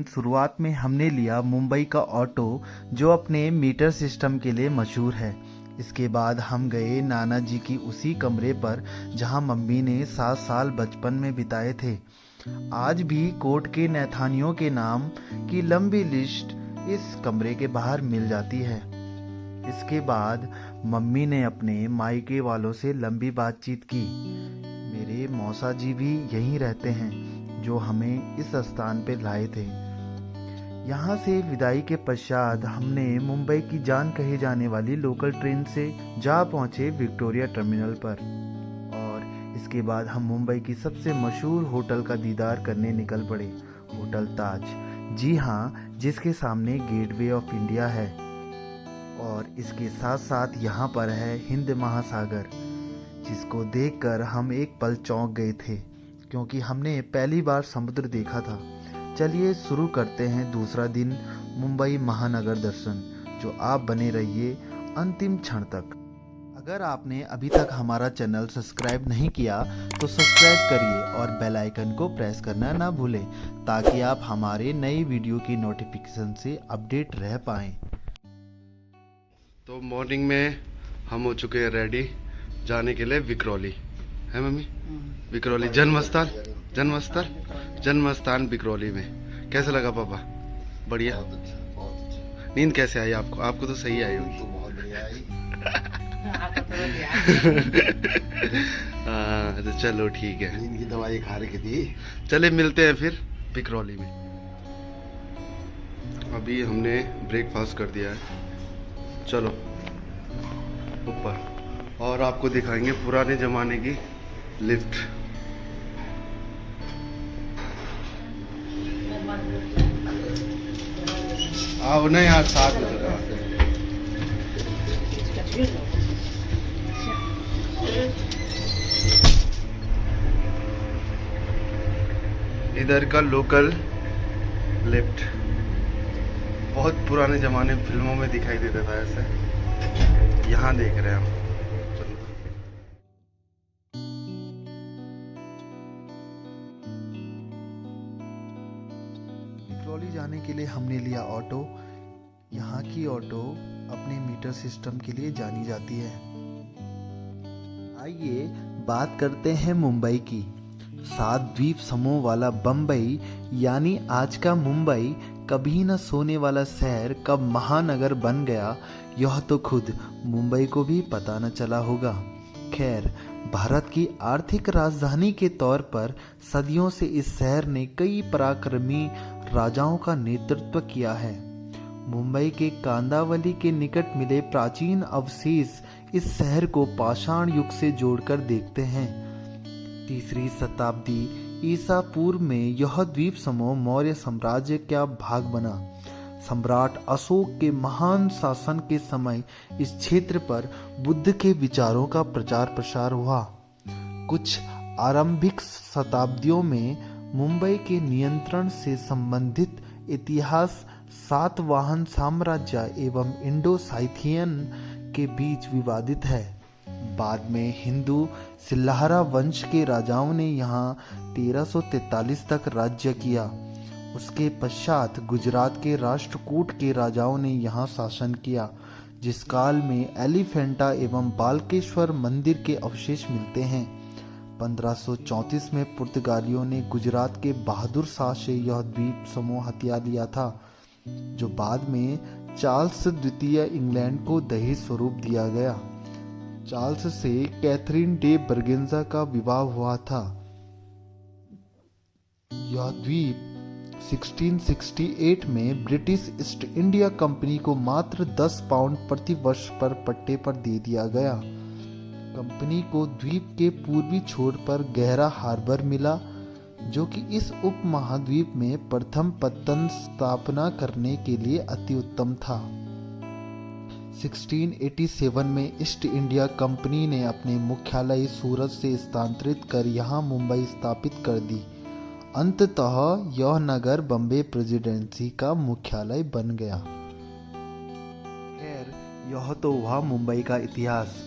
शुरुआत में हमने लिया मुंबई का ऑटो, जो अपने मीटर सिस्टम के लिए मशहूर है। इसके बाद हम गए नाना जी की उसी कमरे पर जहां मम्मी ने 7 साल बचपन में बिताए थे। आज भी कोर्ट के नैथानियों के नाम की लंबी लिस्ट इस कमरे के बाहर मिल जाती है। इसके बाद मम्मी ने अपने मायके वालों से लंबी बातचीत की। मेरे मौसा जी भी यहीं रहते हैं, जो हमें इस स्थान पर लाए थे। यहाँ से विदाई के पश्चात हमने मुंबई की जान कही जाने वाली लोकल ट्रेन से जा पहुँचे विक्टोरिया टर्मिनल पर, और इसके बाद हम मुंबई की सबसे मशहूर होटल का दीदार करने निकल पड़े, होटल ताज। जी हाँ, जिसके सामने गेटवे ऑफ इंडिया है, और इसके साथ साथ यहाँ पर है हिंद महासागर, जिसको देखकर हम एक पल चौंक गए थे, क्योंकि हमने पहली बार समुद्र देखा था। चलिए शुरू करते हैं दूसरा दिन मुंबई महानगर दर्शन, जो आप बने रहिए अंतिम क्षण तक। अगर आपने अभी तक हमारा चैनल सब्सक्राइब नहीं किया तो सब्सक्राइब करिए और बेल आइकन को प्रेस करना ना भूलें, ताकि आप हमारे नई वीडियो की नोटिफिकेशन से अपडेट रह पाएँ। तो मॉर्निंग में हम हो चुके हैं रेडी जाने के लिए विक्रोली, है मम्मी? विक्रोली जन्मस्थान विक्रोली में। कैसा लगा पापा? बढ़िया। नींद कैसे आई आपको? आपको तो सही आई होगी। हाँ तो चलो ठीक है, नींद की दवाई खा रखी थी। चले मिलते हैं फिर विक्रोली में। अभी हमने ब्रेकफास्ट कर दिया है, चलो ऊपर और आपको दिखाएंगे पुराने जमाने की लिफ्ट। आओ ना यार, साथ में चलो। इधर का लोकल लिफ्ट बहुत पुराने जमाने फिल्मों में दिखाई देता था ऐसे। यहाँ देख रहे हैं हम। विक्रोली जाने के लिए हमने लिया ऑटो। यहाँ की ऑटो अपने मीटर सिस्टम के लिए जानी जाती है। आइए बात करते हैं मुंबई की। 7 द्वीप समूह वाला बम्बई, यानी आज का मुंबई, कभी न सोने वाला शहर कब महानगर बन गया, यह तो खुद मुंबई को भी पता न चला होगा। खैर, भारत की आर्थिक राजधानी के तौर पर सदियों से इस शहर ने कई पराक्रमी राजाओं का नेतृत्व किया है। मुंबई के कांदावली के निकट मिले प्राचीन अवशेष इस शहर को पाषाण युग से जोड़कर देखते हैं। 3री शताब्दी ईसा पूर्व में यह द्वीप समूह मौर्य साम्राज्य का भाग बना। सम्राट अशोक के महान शासन के समय इस क्षेत्र पर बुद्ध के विचारों का प्रचार प्रसार हुआ। कुछ आरंभिक शताब्दियों में मुंबई के नियंत्रण से संबंधित इतिहास सातवाहन साम्राज्य एवं इंडो साइथियन के बीच विवादित है। बाद में हिंदू सिल्लाहरा वंश के राजाओं ने यहाँ 1343 तक राज्य किया। उसके पश्चात गुजरात के राष्ट्रकूट के राजाओं ने यहाँ शासन किया, जिस काल में एलिफेंटा एवं बालकेश्वर मंदिर के अवशेष मिलते हैं। 1534 में पुर्तगालियों ने गुजरात के बहादुर शाह से यह द्वीप समूह हथिया लिया था, जो बाद में चार्ल्स द्वितीय इंग्लैंड को दहेज स्वरूप दिया गया। चार्ल्स से कैथरीन डे बर्गेंजा का विवाह हुआ था। यह द्वीप 1668 में ब्रिटिश ईस्ट इंडिया कंपनी को मात्र 10 पाउंड प्रति वर्ष पर पट्टे पर दे दिया गया। कंपनी को द्वीप के पूर्वी छोर पर गहरा हार्बर मिला, जो कि इस उपमहाद्वीप में प्रथम पत्तन स्थापना करने के लिए अति उत्तम था। 1687 में ईस्ट इंडिया कंपनी ने अपने मुख्यालय सूरत से स्थानांतरित कर यहाँ मुंबई स्थापित कर दी। अंततः यह नगर बम्बे प्रेसिडेंसी का मुख्यालय बन गया। खैर, यह तो हुआ मुंबई का इतिहास।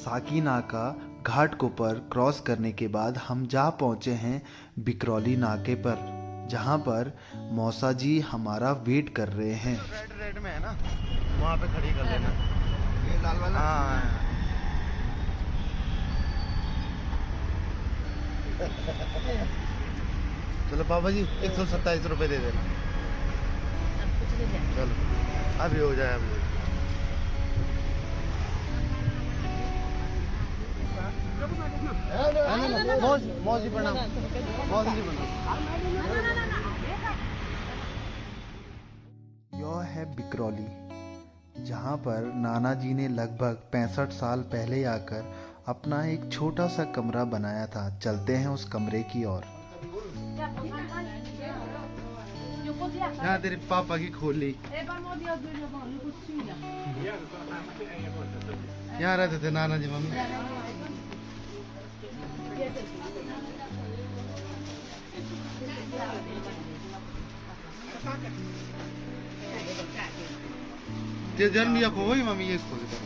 साकीनाका घाट को पर क्रॉस करने के बाद हम जा पहुंचे हैं विक्रोली नाके पर, जहाँ पर मौसा जी हमारा वेट कर रहे हैं। रेड रेड में है ना, वहाँ पे खड़ी कर लेना। ये लाल वाला? हाँ। चलो पापा जी 127 रुपये दे देना। चलो अभी हो जाए, अभी हो जाए। मौज जी प्रणाम, मौज जी प्रणाम। यह है बिकरौली, जहाँ पर नाना जी ने लगभग 65 साल पहले आकर अपना एक छोटा सा कमरा बनाया था। चलते हैं उस कमरे की ओर। यहाँ तेरे पापा की खोली, यहाँ रहते थे नाना जी मम्मी। जन्म लिया को वही मम्मी ये खोल दो।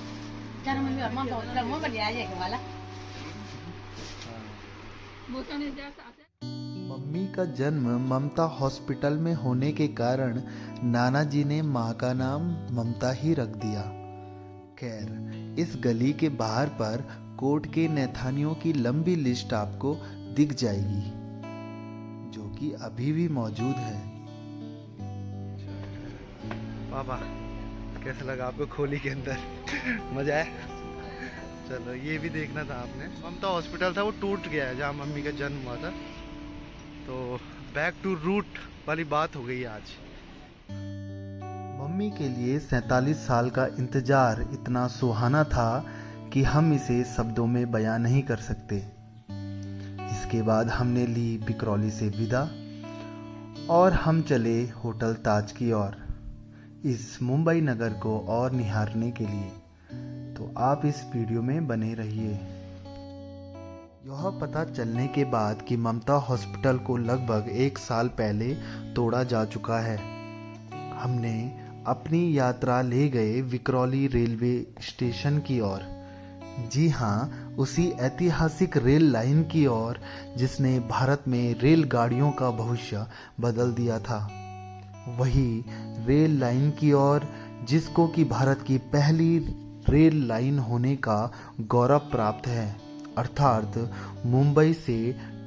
मम्मी का जन्म ममता हॉस्पिटल में होने के कारण नाना जी ने माँ का नाम ममता ही रख दिया। खैर, इस गली के बाहर पर कोर्ट के नैथानियों की लंबी लिस्ट आपको दिख जाएगी, जो कि अभी भी मौजूद है। पापा कैसा लगा आपको खोली के अंदर? मजा आया? चलो ये भी देखना था आपने। ममता हॉस्पिटल था, वो टूट गया है जहाँ मम्मी का जन्म हुआ था। तो बैक टू रूट वाली बात हो गई आज। मम्मी के लिए 47 साल का इंतजार इतना सुहाना था कि हम इसे शब्दों में बयां नहीं कर सकते। इसके बाद हमने ली बिकरौली से विदा और हम चले होटल ताज की ओर, इस मुंबई नगर को और निहारने के लिए। तो आप इस वीडियो में बने रहिए। यह पता चलने के बाद कि ममता हॉस्पिटल को लगभग 1 साल पहले तोड़ा जा चुका है, हमने अपनी यात्रा ले गए विकरौली रेलवे स्टेशन की ओर। जी हाँ, उसी ऐतिहासिक रेल लाइन की ओर जिसने भारत में रेलगाड़ियों का भविष्य बदल दिया था। वही रेल लाइन की ओर जिसको कि भारत की पहली रेल लाइन होने का गौरव प्राप्त है, अर्थात मुंबई से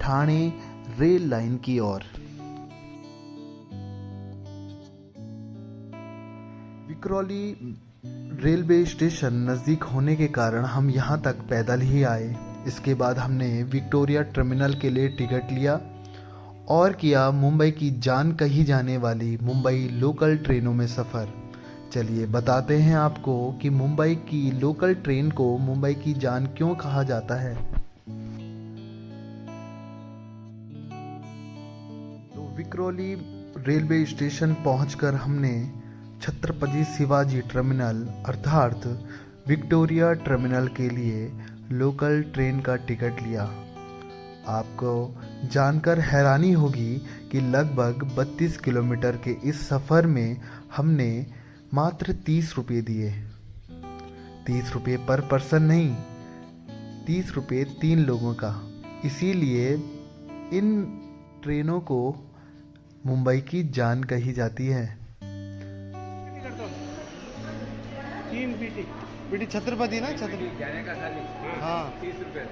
ठाणे रेल लाइन की ओर। विकरौली रेलवे स्टेशन नज़दीक होने के कारण हम यहाँ तक पैदल ही आए। इसके बाद हमने विक्टोरिया टर्मिनल के लिए टिकट लिया और किया मुंबई की जान कही जाने वाली मुंबई लोकल ट्रेनों में सफ़र। चलिए बताते हैं आपको कि मुंबई की लोकल ट्रेन को मुंबई की जान क्यों कहा जाता है। तो विकरौली रेलवे स्टेशन पहुंचकर हमने छत्रपति शिवाजी टर्मिनल अर्थात विक्टोरिया टर्मिनल के लिए लोकल ट्रेन का टिकट लिया। आपको जानकर हैरानी होगी कि लगभग 32 किलोमीटर के इस सफ़र में हमने मात्र 30 रुपये दिए। 30 रुपये पर पर्सन नहीं, 30 रुपये 3 लोगों का। इसीलिए इन ट्रेनों को मुंबई की जान कही जाती है। 3 बीटी छत्रपति ना, छत्रपति जाने का खाली। हाँ 30 रुपये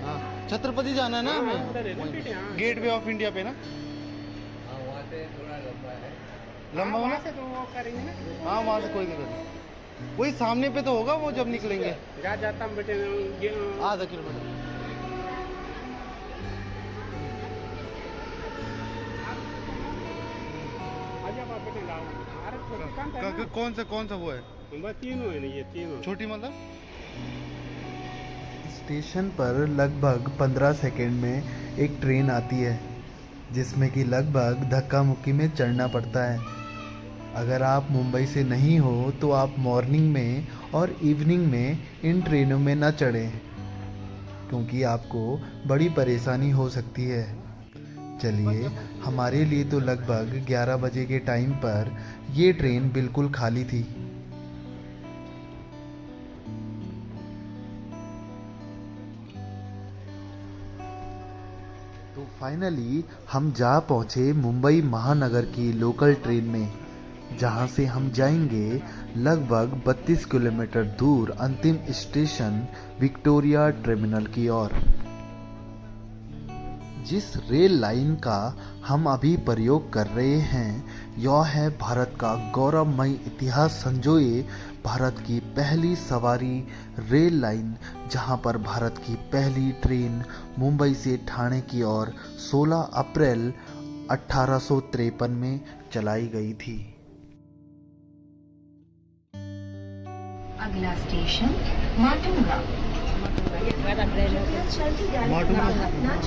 हाँ, छत्रपति जाना है ना हमें, गेट वे ऑफ इंडिया पे ना। वहाँ से थोड़ा लंबा है, लंबा होना से तो वो करेंगे ना। हाँ वहाँ से कोई दिक्कत नहीं, वही सामने पे तो होगा वो जब निकलेंगे। जाता हूँ बेटे, आधा किलोमीटर। कौन सा वो है? तीनों है ना, ये तीनों छोटी मतलब। स्टेशन पर लगभग 15 सेकंड में एक ट्रेन आती है जिसमें कि लगभग धक्का मुक्की में चढ़ना पड़ता है। अगर आप मुंबई से नहीं हो तो आप मॉर्निंग में और इवनिंग में इन ट्रेनों में न चढ़ें, क्योंकि आपको बड़ी परेशानी हो सकती है। चलिए, हमारे लिए तो लगभग 11 बजे के टाइम पर ये ट्रेन बिल्कुल खाली थी। तो फाइनली हम जा पहुंचे मुंबई महानगर की लोकल ट्रेन में, जहां से हम जाएंगे लगभग 32 किलोमीटर दूर अंतिम स्टेशन विक्टोरिया टर्मिनल की ओर। जिस रेल लाइन का हम अभी प्रयोग कर रहे हैं, यह है भारत का गौरवमय इतिहास संजोए भारत की पहली सवारी रेल लाइन, जहां पर भारत की पहली ट्रेन मुंबई से ठाणे की ओर 16 अप्रैल 1853 में चलाई गई थी। अगला स्टेशन माटुंगा।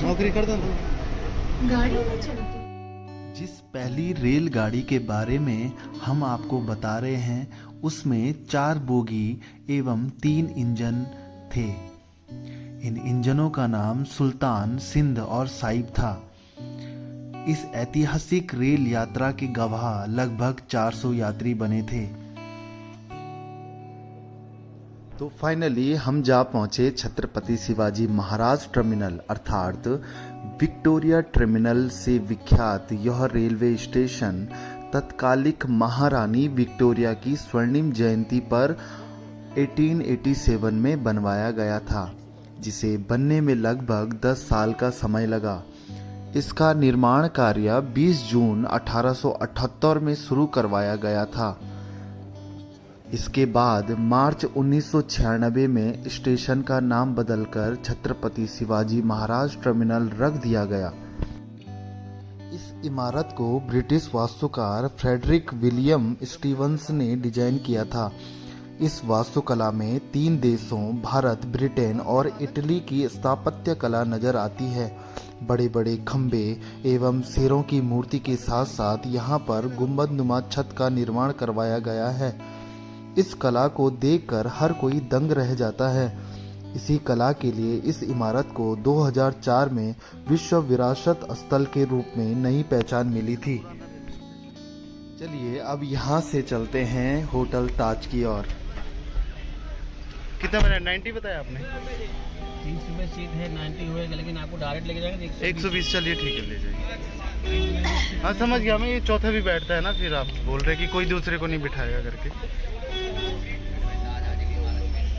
नौकरी कर दो। गाड़ी में चलती जिस पहली रेलगाड़ी के बारे में हम आपको बता रहे हैं, उसमें 4 बोगी एवं 3 इंजन थे। इन इंजनों का नाम सुल्तान, सिंध और साहिब था। इस ऐतिहासिक रेल यात्रा के गवाह लगभग 400 यात्री बने थे। तो फाइनली हम जा पहुंचे छत्रपति शिवाजी महाराज टर्मिनल अर्थात विक्टोरिया टर्मिनल से विख्यात यह रेलवे स्टेशन तत्कालिक महारानी विक्टोरिया की स्वर्णिम जयंती पर 1887 में बनवाया गया था, जिसे बनने में लगभग 10 साल का समय लगा। इसका निर्माण कार्य 20 जून 1878 में शुरू करवाया गया था। इसके बाद मार्च 1996 में स्टेशन का नाम बदलकर छत्रपति शिवाजी महाराज टर्मिनल रख दिया गया। इस इमारत को ब्रिटिश वास्तुकार फ्रेडरिक विलियम स्टीवंस ने डिजाइन किया था। इस वास्तुकला में 3 देशों भारत, ब्रिटेन और इटली की स्थापत्य कला नजर आती है। बड़े बड़े खंबे एवं शेरों की मूर्ति के साथ साथ यहाँ पर गुंबद नुमा छत का निर्माण करवाया गया है। इस कला को देखकर हर कोई दंग रह जाता है। इसी कला के लिए इस इमारत को 2004 में विश्व विरासत स्थल के रूप में नई पहचान मिली थी। चलिए अब यहाँ से चलते हैं होटल ताज की ओर। कितना मिनट? 90 बताया आपने? 30 रुपये सीट है, 90 होएगा, लेकिन आपको डायरेक्ट लेके जाएंगे 120। चलिए ठीक है, ले जाइए। हाँ समझ गया मैं, ये चौथा भी बैठता है ना, फिर आप बोल रहे कि कोई दूसरे को नहीं बिठाएगा करके।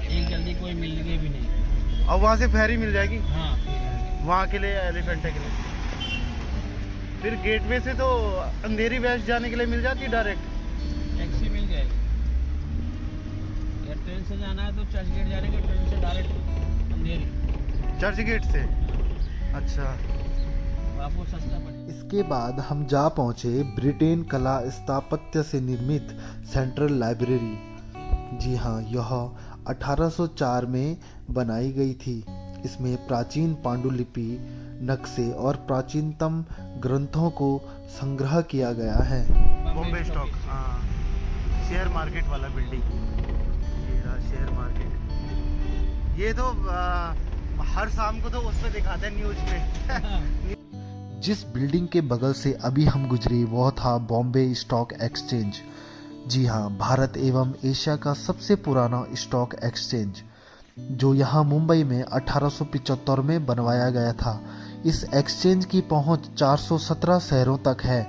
एक जल्दी कोई मिलेगी भी नहीं। और वहाँ से फेरी मिल जाएगी? हाँ, वहाँ के लिए एलिफेंटा के लिए। फिर गेटवे से तो अंधेरी वेस्ट जाने के लिए मिल जाती है डायरेक्ट? टैक्सी मिल जाएगी। या ट्रेन से जाना है तो चर्च गेट जाने का, ट्रेन से डायरेक्ट अंधेरी। चर्च गेट से? अच्छा, आपको सस्ता पड़ेगा। इसके बाद हम जा पहुंचे ब्रिटेन कला स्थापत्य से निर्मित सेंट्रल लाइब्रेरी। जी हाँ, यह 1804 में बनाई गई थी। इसमें प्राचीन पांडुलिपि, नक्शे और प्राचीनतम ग्रंथों को संग्रह किया गया है। बॉम्बे स्टॉक, हाँ, शेयर मार्केट वाला बिल्डिंग। ये रहा शेयर मार्केट। ये तो हर शाम को तो उस पे दिखाते हैं न्यूज पे। जिस बिल्डिंग के बगल से अभी हम गुजरे वह था बॉम्बे स्टॉक एक्सचेंज। जी हाँ, भारत एवं एशिया का सबसे पुराना स्टॉक एक्सचेंज, जो यहाँ मुंबई में 1875 में बनवाया गया था। इस एक्सचेंज की पहुँच 417 शहरों तक है।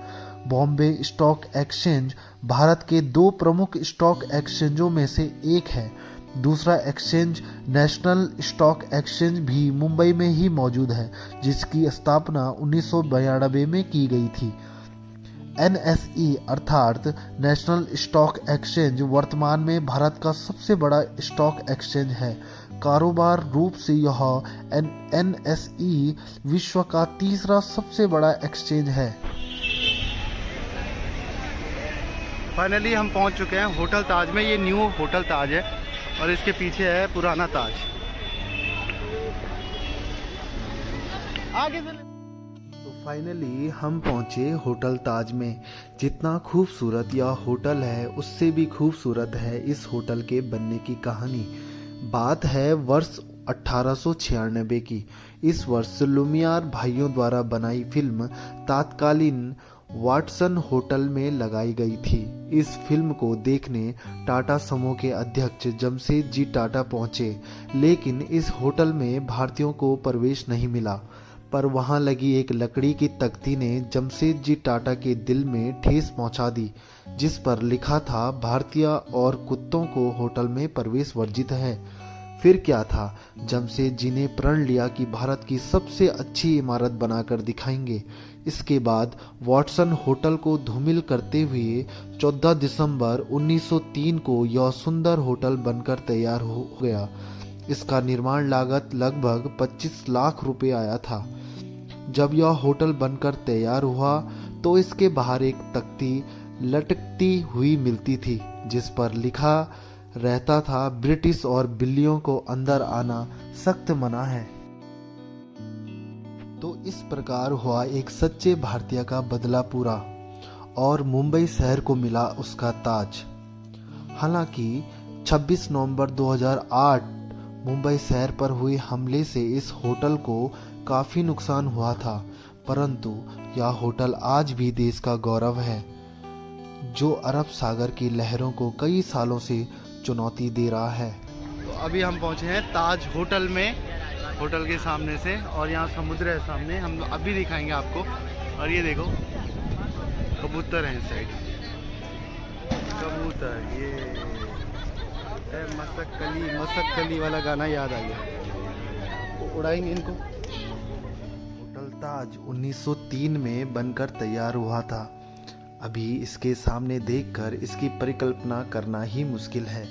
बॉम्बे स्टॉक एक्सचेंज भारत के 2 प्रमुख स्टॉक एक्सचेंजों में से एक है। दूसरा एक्सचेंज नेशनल स्टॉक एक्सचेंज भी मुंबई में ही मौजूद है, जिसकी स्थापना 1992 में की गई थी। NSE अर्थात नेशनल स्टॉक एक्सचेंज वर्तमान में भारत का सबसे बड़ा स्टॉक एक्सचेंज है। कारोबार रूप से यह NSE विश्व का 3रा सबसे बड़ा एक्सचेंज है। फाइनली हम पहुंच चुके हैं होटल ताज में। ये न्यू होटल ताज है और इसके पीछे है पुराना ताज। आगे से तो फाइनली हम पहुंचे होटल ताज में। जितना खूबसूरत यह होटल है, उससे भी खूबसूरत है इस होटल के बनने की कहानी। बात है वर्ष 1896 की। इस वर्ष लुमियार भाइयों द्वारा बनाई फिल्म तात्कालीन वाटसन होटल में लगाई गई थी। इस फिल्म को देखने टाटा समूह के अध्यक्ष जमशेद जी टाटा पहुंचे, लेकिन इस होटल में भारतीयों को प्रवेश नहीं मिला। पर वहां लगी एक लकड़ी की तख्ती ने जमशेदजी टाटा के दिल में ठेस पहुंचा दी, जिस पर लिखा था भारतीय और कुत्तों को होटल में प्रवेश वर्जित है। फिर क्या था, जमशेद जी ने प्रण लिया कि भारत की सबसे अच्छी इमारत बनाकर दिखाएंगे। इसके बाद वॉटसन होटल को धूमिल करते हुए 14 दिसंबर 1903 को यह सुंदर होटल बनकर तैयार हो गया। इसका निर्माण लागत लगभग 25 लाख रुपए आया था। जब यह होटल बनकर तैयार हुआ तो इसके बाहर एक तख्ती लटकती हुई मिलती थी, जिस पर लिखा रहता था, ब्रिटिश और बिल्लियों को अंदर आना सख्त मना है। तो इस प्रकार हुआ एक सच्चे भारतीय का बदला पूरा और मुंबई शहर को मिला उसका ताज। हालांकि 26 नवंबर 2008 मुंबई शहर पर हुए हमले से इस होटल को काफी नुकसान हुआ था, परंतु यह होटल आज भी देश का गौरव है, जो अरब सागर की लहरों को कई सालों से चुनौती दे रहा है। तो अभी हम पहुंचे हैं ताज होटल में, होटल के सामने से, और यहाँ समुद्र है सामने, हम अभी दिखाएंगे आपको। और ये देखो कबूतर हैं इस साइड, कबूतर, ये मसक कली वाला गाना याद आ गया, तो उड़ाएंगे इनको। होटल ताज 1903 में बनकर तैयार हुआ था। अभी इसके सामने देखकर इसकी परिकल्पना करना ही मुश्किल है।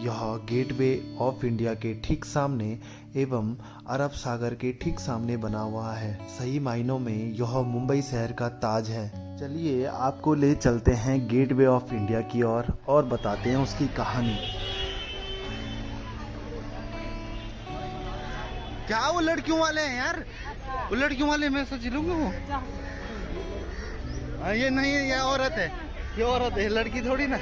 यह गेटवे ऑफ इंडिया के ठीक सामने एवं अरब सागर के ठीक सामने बना हुआ है। सही मायनों में यह मुंबई शहर का ताज है। चलिए आपको ले चलते हैं गेटवे ऑफ इंडिया की ओर और बताते हैं उसकी कहानी। क्या वो लड़कियों वाले हैं यार, वो लड़कियों वाले, मैं सोच लूंगा वो। ये नहीं, ये औरत है, ये औरत है, लड़की थोड़ी ना।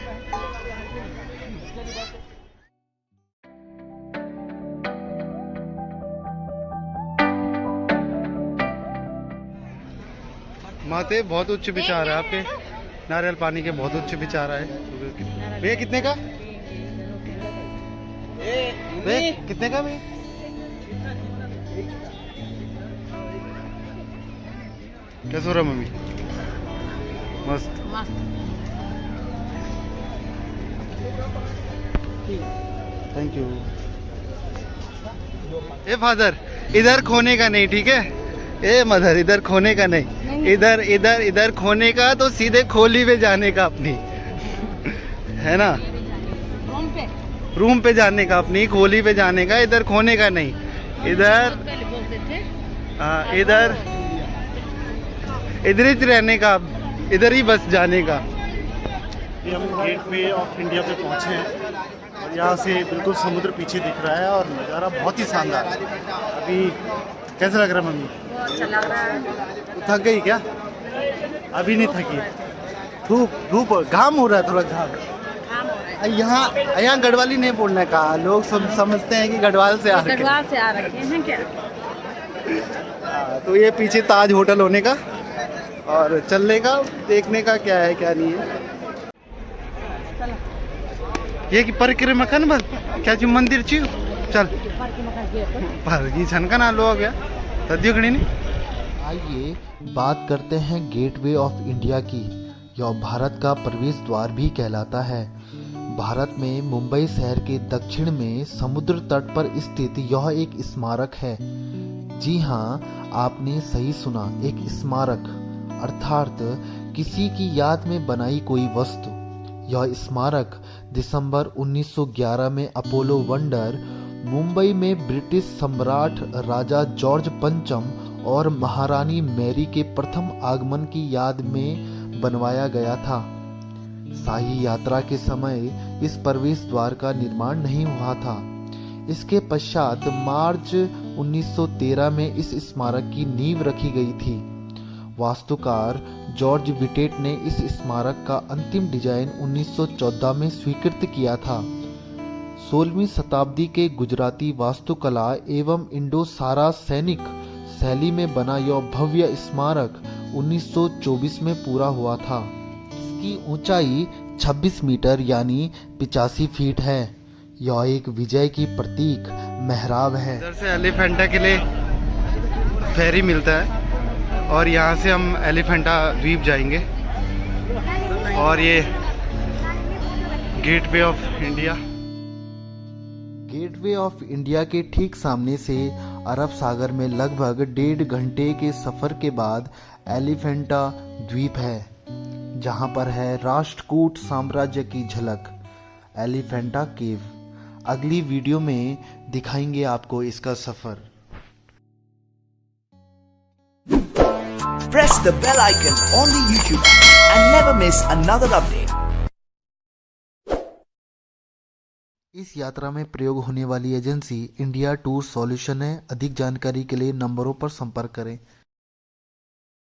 माते बहुत उच्च विचार है आपके, नारियल पानी के बहुत उच्च विचार है। भैया कितने का, भैया कितने का भैया? कैसे हो रहा मम्मी? मस्त। Thank you. ए फादर, इधर खोने का नहीं, ठीक है? ए मदर, इधर खोने का नहीं, इधर इधर इधर खोने का तो सीधे खोली पे जाने का अपनी, है ना? रूम पे जाने का अपनी, खोली पे जाने का, इधर खोने का नहीं। इधर इधर इधर ही रहने का, इधर ही बस जाने का। ये हम गेटवे ऑफ इंडिया पे पहुंचे हैं और यहाँ से बिल्कुल समुद्र पीछे दिख रहा है और नज़ारा बहुत ही शानदार है। अभी कैसा लग रहा है मम्मी? अच्छा लग रहा है। तो थक गई क्या? अभी नहीं थकी। धूप धूप घाम हो रहा है, थोड़ा घाम। यहाँ गढ़वाली नहीं बोलने का, लोग समझते हैं कि गढ़वाल से आ रखे हैं। गढ़वाल से आ रखे हैं क्या? तो ये पीछे ताज होटल होने का और चलने का, देखने का क्या है क्या नहीं है। ये कि परिक्रमा कर बस क्या जी मंदिर छी चल पर जी छनका ना लो गया तदियो खड़ी नहीं। आइए बात करते हैं गेटवे ऑफ इंडिया की। यह भारत का प्रवेश द्वार भी कहलाता है। भारत में मुंबई शहर के दक्षिण में समुद्र तट पर स्थित यह एक स्मारक है। जी हाँ, आपने सही सुना, एक स्मारक अर्थात किसी की याद में बनाई कोई वस्तु। यह स्मारक दिसंबर 1911 में अपोलो वंडर, मुंबई में ब्रिटिश सम्राट राजा जॉर्ज पंचम और महारानी मैरी के प्रथम आगमन की याद में बनवाया गया था। शाही यात्रा के समय इस प्रवेश द्वार का निर्माण नहीं हुआ था। इसके पश्चात मार्च 1913 में इस स्मारक की नींव रखी गई थी। वास्तुकार जॉर्ज विटेट ने इस स्मारक का अंतिम डिजाइन 1914 में स्वीकृत किया था। 16वीं शताब्दी के गुजराती वास्तुकला एवं इंडो सारा सैनिक शैली में बना यह भव्य स्मारक 1924 में पूरा हुआ था। इसकी ऊंचाई 26 मीटर यानी 85 फीट है। यह एक विजय की प्रतीक मेहराब है। इधर से एलिफेंटा के लिए फेरी मिलता है और यहाँ से हम एलिफेंटा द्वीप जाएंगे। और ये gateway of India. Gateway of India के ठीक सामने से अरब सागर में लगभग 1.5 घंटे के सफ़र के बाद एलिफेंटा द्वीप है, जहां पर है राष्ट्रकूट साम्राज्य की झलक, एलिफेंटा केव। अगली वीडियो में दिखाएंगे आपको इसका सफ़र। Press the bell icon on the YouTube app and never miss another update. इस यात्रा में प्रयोग होने वाली एजेंसी इंडिया टूर सॉल्यूशन है। अधिक जानकारी के लिए नंबरों पर संपर्क करें।